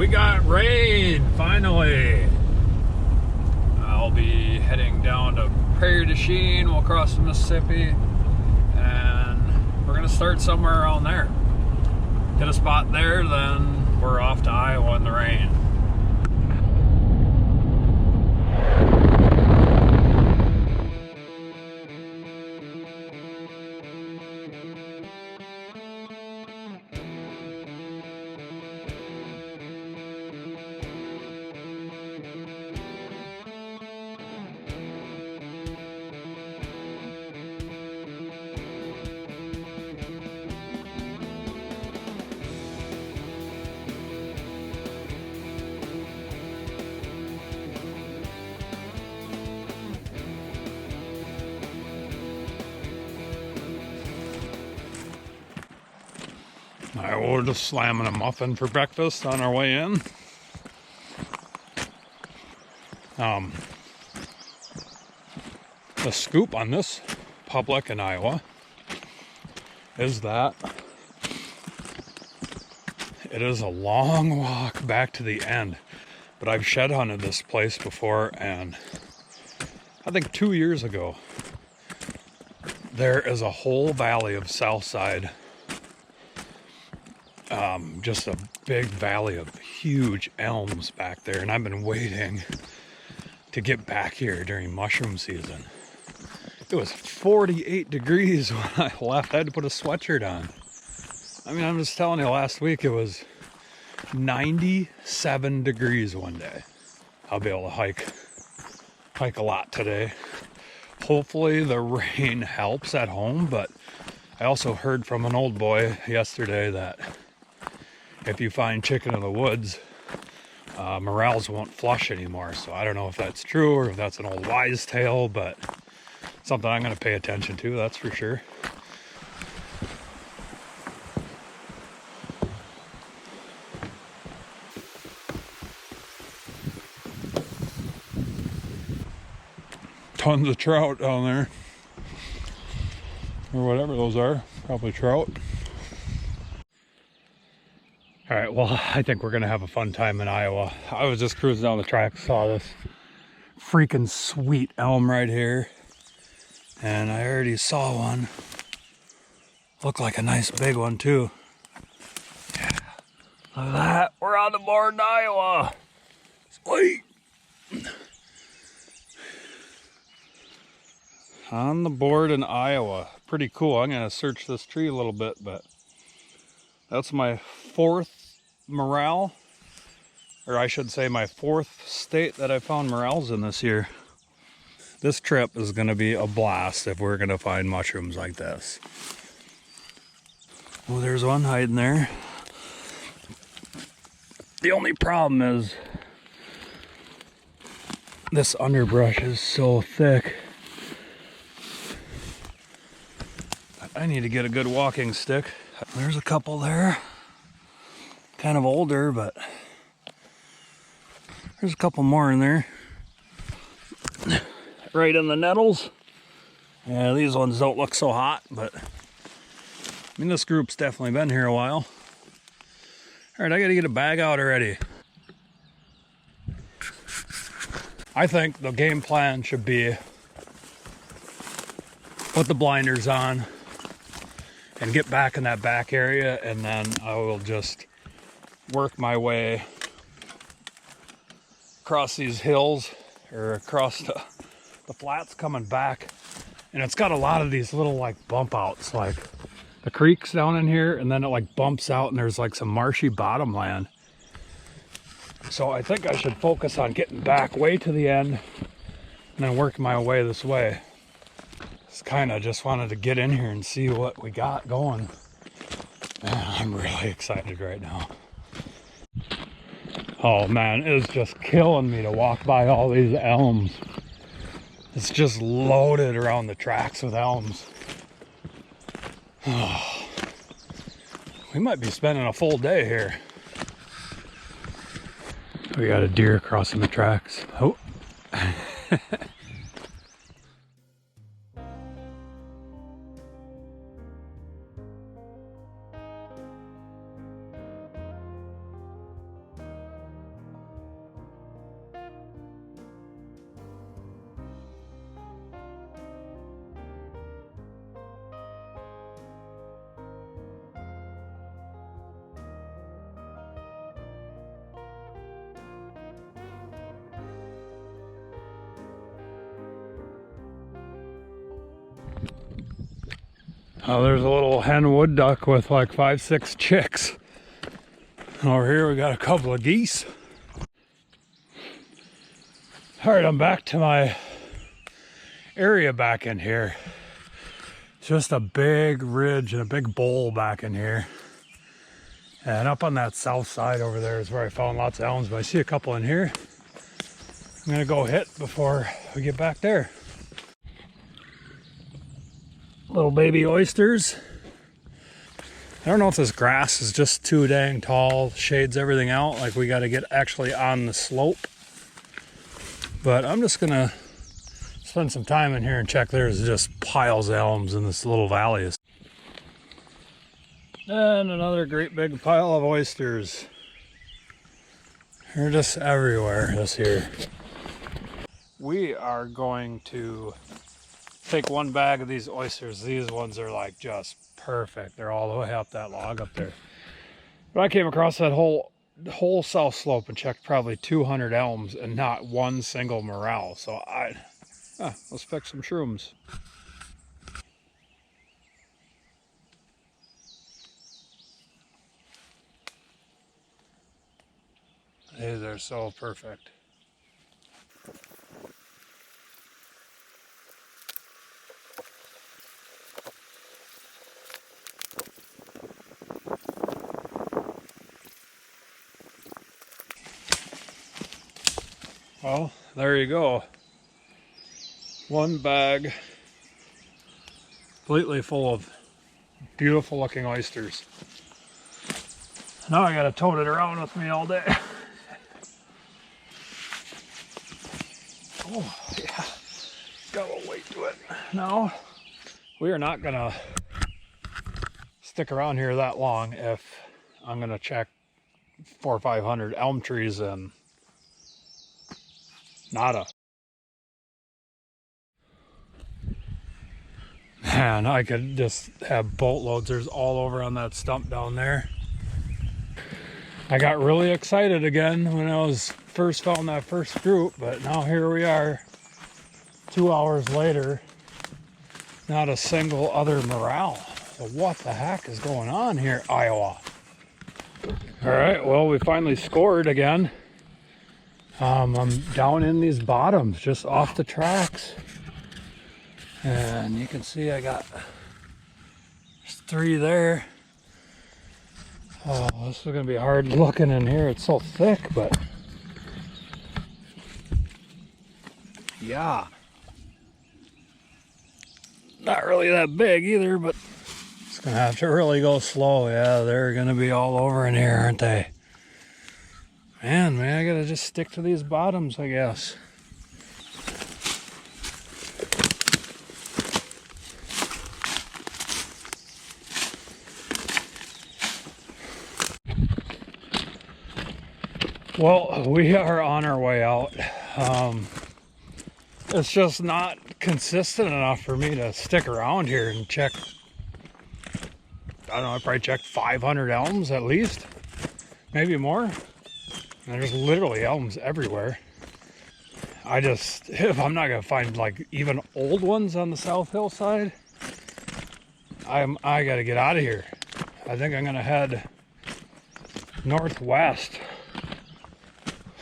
We got rain, finally. I'll be heading down to Prairie du Chien. We'll cross the Mississippi, and we're gonna start somewhere around there. Hit a spot there, then we're off to Iowa in the rain. Alright, well, we're just slamming a muffin for breakfast on our way in. The scoop on this public in Iowa is that it is a long walk back to the end. But I've shed hunted this place before, and I think 2 years ago, there is a whole valley of Southside. Just a big valley of huge elms back there, and I've been waiting to get back here during mushroom season. It was 48 degrees when I left. I had to put a sweatshirt on. I mean, I'm just telling you, last week it was 97 degrees one day. I'll be able to hike a lot today. Hopefully the rain helps at home, but I also heard from an old boy yesterday that if you find chicken in the woods, morels won't flush anymore. So I don't know if that's true or if that's an old wise tale, but something I'm going to pay attention to, that's for sure. Tons of trout down there, or whatever those are, probably trout. All right, well, I think we're gonna have a fun time in Iowa. I was just cruising down the track, saw this freaking sweet elm right here, and I already saw one. Looked like a nice big one too. Yeah. Look at that, we're on the board in Iowa. Sweet. On the board in Iowa. Pretty cool. I'm gonna search this tree a little bit, but that's my fourth morel, or I should say my fourth state that I found morels in this year. This trip is gonna be a blast if we're gonna find mushrooms like this. Oh, there's one hiding there. The only problem is this underbrush is so thick. I need to get a good walking stick. There's a couple there. Kind of older, but there's a couple more in there. Right in the nettles. Yeah, these ones don't look so hot, but I mean, this group's definitely been here a while. All right, I gotta get a bag out already. I think the game plan should be put the blinders on and get back in that back area, and then I will just work my way across these hills or across the flats coming back. And it's got a lot of these little like bump outs, like the creeks down in here, and then it like bumps out and there's like some marshy bottomland. So I think I should focus on getting back way to the end and then work my way this way. Just kind of just wanted to get in here and see what we got going. Man, I'm really excited right now. Oh man, it's just killing me to walk by all these elms. It's just loaded around the tracks with elms. Oh, we might be spending a full day here. We got a deer crossing the tracks. Oh. Oh, there's a little hen wood duck with like 5-6 chicks. And over here we got a couple of geese. All right, I'm back to my area back in here. Just a big ridge and a big bowl back in here. And up on that south side over there is where I found lots of elms, but I see a couple in here. I'm gonna go hit before we get back there. Little baby oysters. I don't know if this grass is just too dang tall, shades everything out, like we gotta get actually on the slope. But I'm just gonna spend some time in here and check. There's just piles of elms in this little valley. And another great big pile of oysters. They're just everywhere this year. We are going to take one bag of these oysters. These ones are like just perfect. They're all the way up that log up there. But I came across that whole south slope and checked probably 200 elms and not one single morel. So let's pick some shrooms. These are so perfect. Well, there you go. One bag completely full of beautiful looking oysters. Now I gotta tote it around with me all day. Oh, yeah. Got a little weight to it. Now, we are not gonna stick around here that long if I'm gonna check 400 or 500 elm trees and nada. Man, I could just have boatloads. There's all over on that stump down there. I got really excited again when I was first found that first group, but now here we are 2 hours later, not a single other morel. So what the heck is going on here, Iowa? All right, well, we finally scored again. I'm down in these bottoms just off the tracks, and you can see I got 3 there. Oh, this is gonna be hard looking in here. It's so thick, but yeah, not really that big either, but it's gonna have to really go slow. Yeah, they're gonna be all over in here, aren't they? Man, I gotta just stick to these bottoms, I guess. Well, we are on our way out. It's just not consistent enough for me to stick around here and check. I don't know, I probably checked 500 elms at least, maybe more. And there's literally elms everywhere. If I'm not gonna find like even old ones on the south hillside, I gotta get out of here. I think I'm gonna head northwest.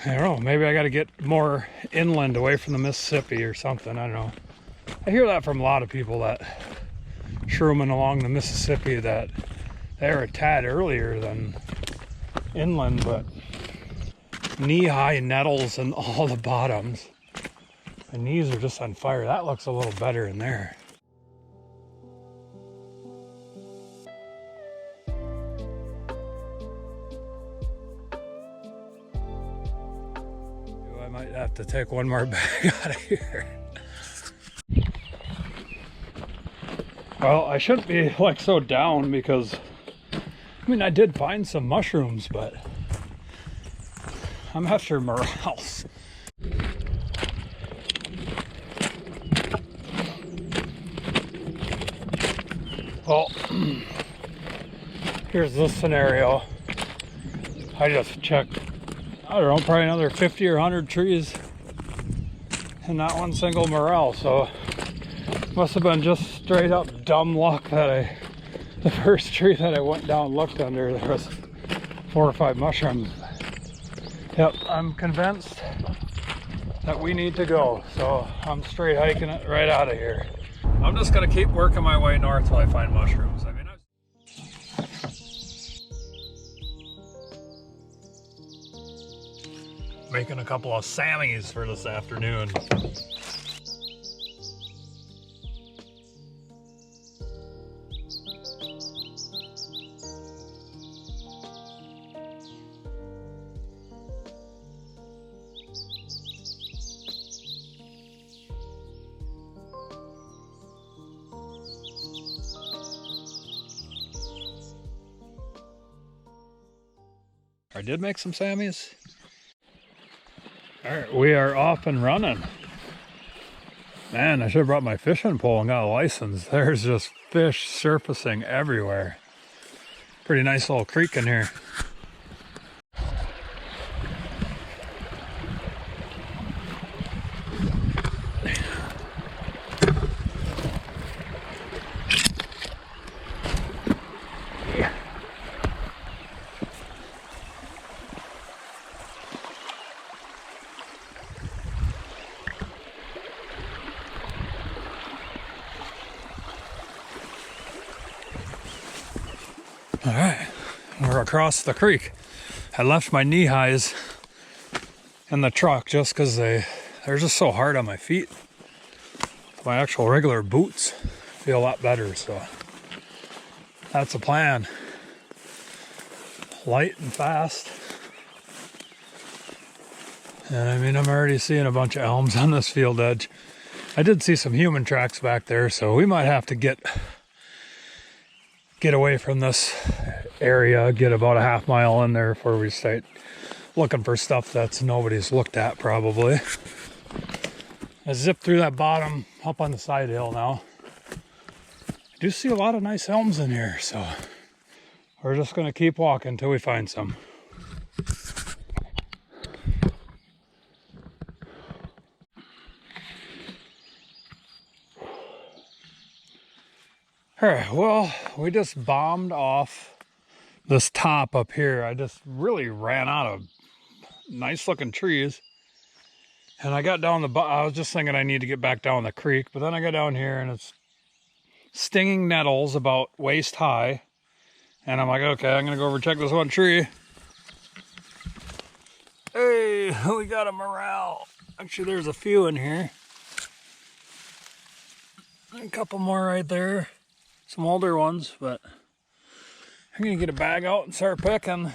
I don't know, maybe I gotta get more inland away from the Mississippi or something, I don't know. I hear that from a lot of people that Shroomin along the Mississippi, that they're a tad earlier than inland, but knee-high nettles in all the bottoms. My knees are just on fire. That looks a little better in there. I might have to take one more bag out of here. Well, I shouldn't be like so down because, I mean, I did find some mushrooms, but I'm after morels. Well, here's this scenario. I just checked, I don't know, probably another 50 or 100 trees and not one single morel. So Must have been just straight up dumb luck that the first tree that I went down and looked under, there was 4 or 5 mushrooms. Yep, I'm convinced that we need to go, so I'm straight hiking it right out of here. I'm just gonna keep working my way north till I find mushrooms. I mean, making a couple of Sammies for this afternoon. I did make some Sammies. All right, we are off and running. Man, I should have brought my fishing pole and got a license. There's just fish surfacing everywhere. Pretty nice little creek in here. All right, we're across the creek. I left my knee highs in the truck just because they're just so hard on my feet. My actual regular boots feel a lot better, so that's the plan. Light and fast. And I mean, I'm already seeing a bunch of elms on this field edge. I did see some human tracks back there, so we might have to get away from this area, get about a half mile in there before we start looking for stuff that's nobody's looked at probably. I zipped through that bottom up on the side hill now. I do see a lot of nice elms in here, so we're just gonna keep walking until we find some. All right, well, we just bombed off this top up here. I just really ran out of nice looking trees. And I got down I was just thinking I need to get back down the creek, but then I got down here and it's stinging nettles about waist high. And I'm like, okay, I'm gonna go over and check this one tree. Hey, we got a morel. Actually, there's a few in here. A couple more right there. Some older ones, but I'm gonna get a bag out and start picking.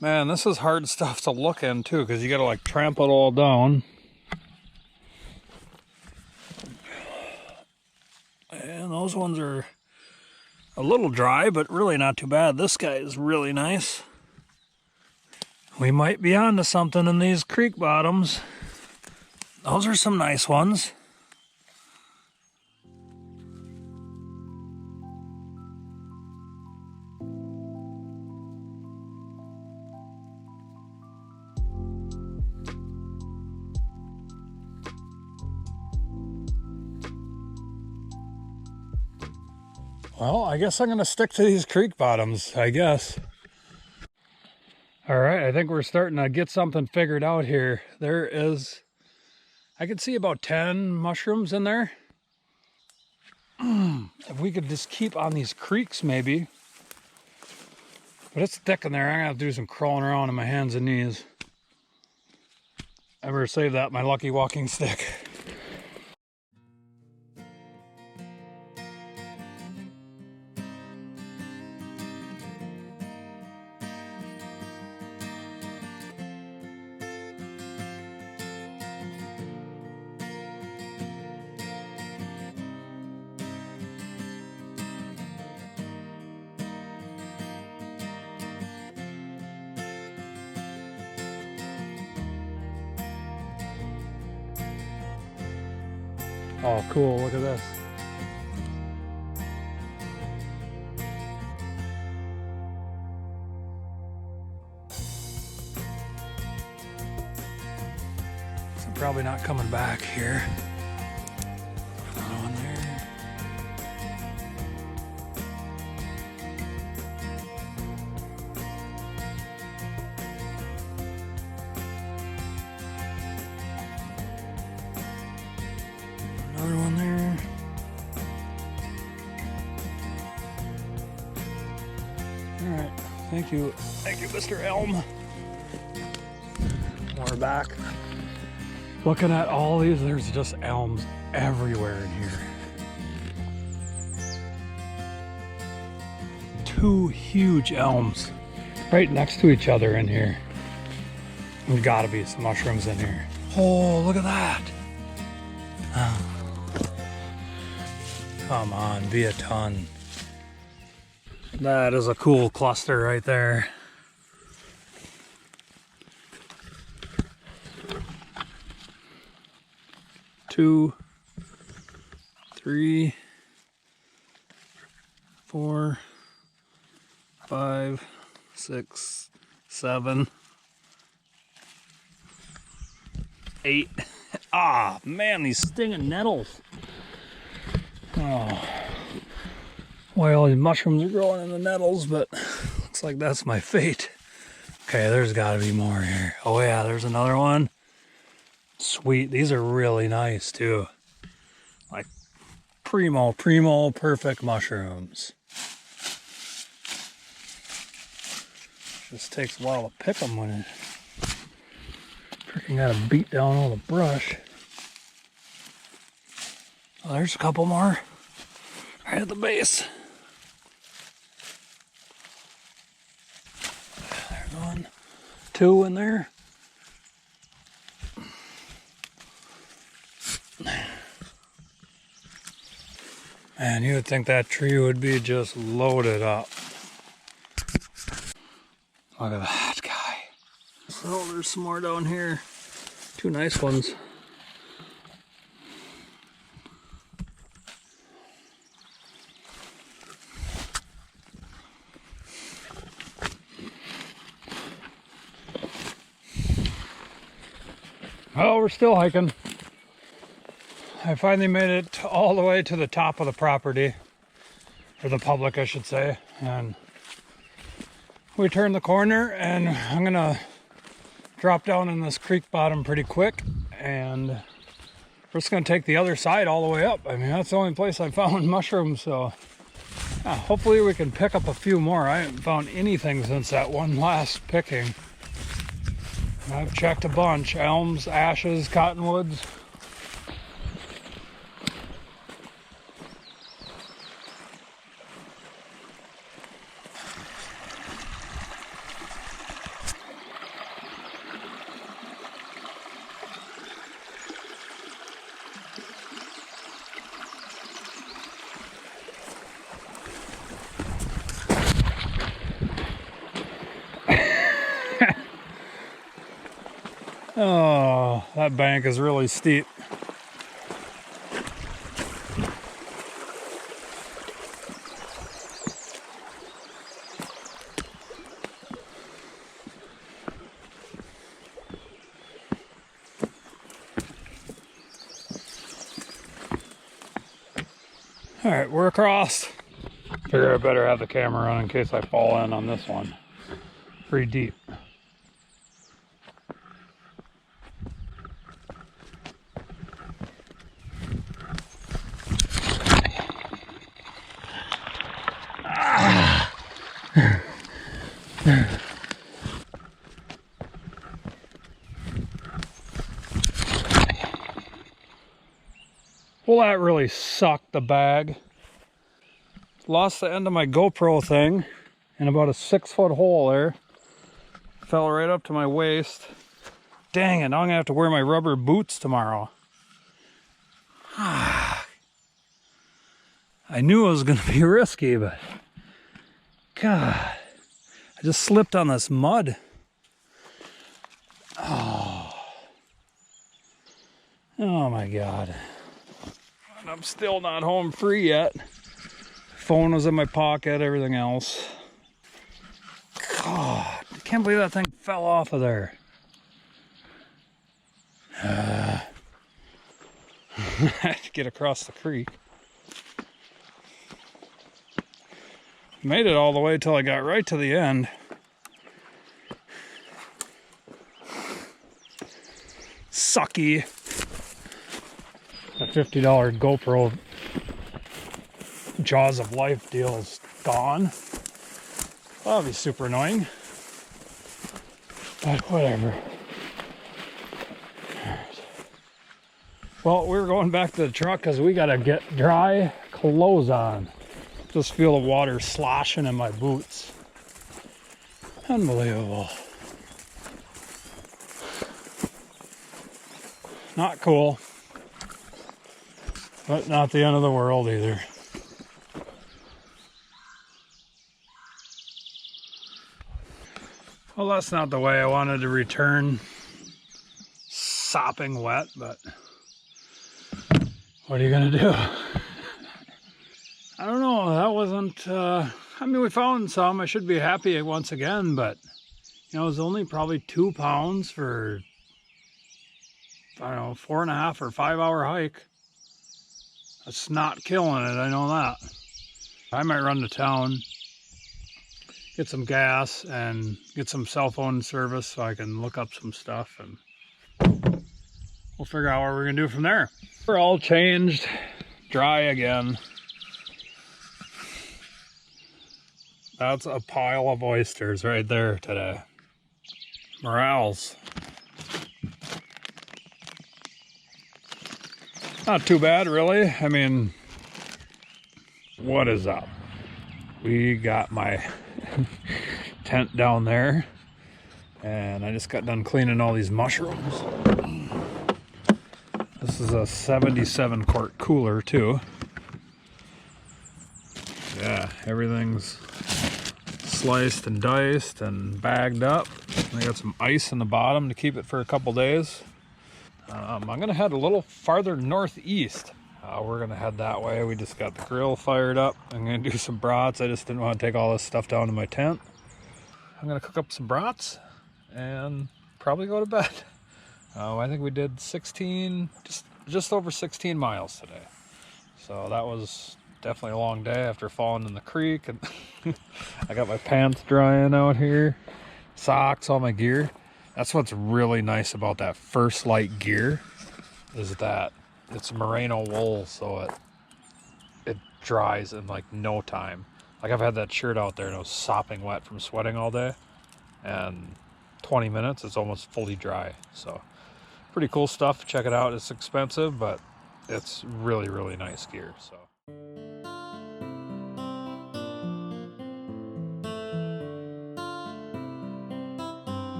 Man, this is hard stuff to look in too, because you gotta like trample it all down. And those ones are a little dry, but really not too bad. This guy is really nice. We might be onto something in these creek bottoms. Those are some nice ones. Well, I guess I'm gonna stick to these creek bottoms, I guess. All right, I think we're starting to get something figured out here. I can see about 10 mushrooms in there. If we could just keep on these creeks maybe. But it's thick in there. I'm gonna have to do some crawling around on my hands and knees. I better save that, my lucky walking stick. Oh, cool, look at this. So I'm probably not coming back here. Another one there. All right, thank you, Mr. Elm. We're back. Looking at all these, there's just elms everywhere in here. 2 huge elms right next to each other in here. There's gotta be some mushrooms in here. Oh, look at that. Oh. Come on, be a ton. That is a cool cluster right there. Two, 3, 4, 5, 6, 7, 8. Ah, man, these stinging nettles. Oh, boy, all these mushrooms are growing in the nettles, but looks like that's my fate. Okay, there's got to be more here. Oh yeah, there's another one. Sweet, these are really nice too. Like primo, perfect mushrooms. Just takes a while to pick them when it freaking gotta beat down all the brush. Oh, there's a couple more right at the base. There's 1, 2 in there. Man, you would think that tree would be just loaded up. Look at that guy. Oh, there's some more down here. 2 nice ones. Oh, we're still hiking. I finally made it all the way to the top of the property, or the public I should say, and we turned the corner and I'm gonna drop down in this creek bottom pretty quick, and we're just gonna take the other side all the way up. I mean, that's the only place I found mushrooms, so yeah, hopefully we can pick up a few more. I haven't found anything since that one last picking. I've checked a bunch: elms, ashes, cottonwoods. Oh, that bank is really steep. All right, we're across. Figure I better have the camera on in case I fall in on this one. Pretty deep. Well, that really sucked, the bag. Lost the end of my GoPro thing in about a 6-foot hole there. Fell right up to my waist. Dang it, now I'm gonna have to wear my rubber boots tomorrow. I knew it was gonna be risky, but God, I just slipped on this mud. Oh my God. And I'm still not home free yet. Phone was in my pocket, everything else. God, I can't believe that thing fell off of there. I had to get across the creek. Made it all the way till I got right to the end. Sucky. But $50 GoPro Jaws of Life deal is gone. That'll be super annoying. But whatever. Well, we're going back to the truck because we gotta get dry clothes on. Just feel the water sloshing in my boots. Unbelievable. Not cool, but not the end of the world either. Well, that's not the way I wanted to return. Sopping wet, but what are you gonna do? I don't know, that wasn't, I mean, we found some. I should be happy once again, but, you know, it was only probably 2 pounds for, I don't know, 4.5 or 5 hour hike. That's not killing it, I know that. I might run to town, get some gas, and get some cell phone service so I can look up some stuff, and we'll figure out what we're gonna do from there. We're all changed, dry again. That's a pile of oysters right there today. Morels. Not too bad, really. I mean, what is up? We got my tent down there, and I just got done cleaning all these mushrooms. This is a 77 quart cooler too. Yeah, everything's sliced and diced and bagged up. I got some ice in the bottom to keep it for a couple days. I'm gonna head a little farther northeast. We're gonna head that way. We just got the grill fired up. I'm gonna do some brats. I just didn't want to take all this stuff down to my tent. I'm gonna cook up some brats and probably go to bed. I think we did 16, just over 16 miles today. So that was definitely a long day after falling in the creek. And I got my pants drying out here, socks, all my gear. That's what's really nice about that First Light gear, is that it's merino wool, so it dries in like no time. Like, I've had that shirt out there and it was sopping wet from sweating all day, and 20 minutes it's almost fully dry. So pretty cool stuff. Check it out. It's expensive, but it's really, really nice gear. So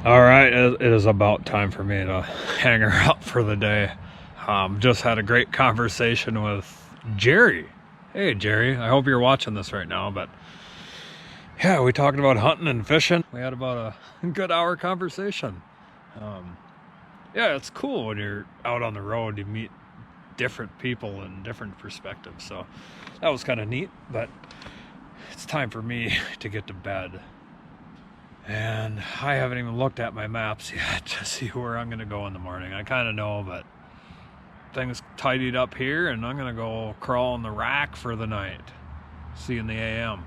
all right, it is about time for me to hang her up for the day. Just had a great conversation with Jerry. Hey Jerry, I hope you're watching this right now, but yeah, we talked about hunting and fishing. We had about a good hour conversation. Yeah, it's cool when you're out on the road, you meet different people and different perspectives. So that was kind of neat, but it's time for me to get to bed. And I haven't even looked at my maps yet to see where I'm gonna go in the morning. I kind of know, but things tidied up here, and I'm gonna go crawl in the rack for the night. See you in the AM.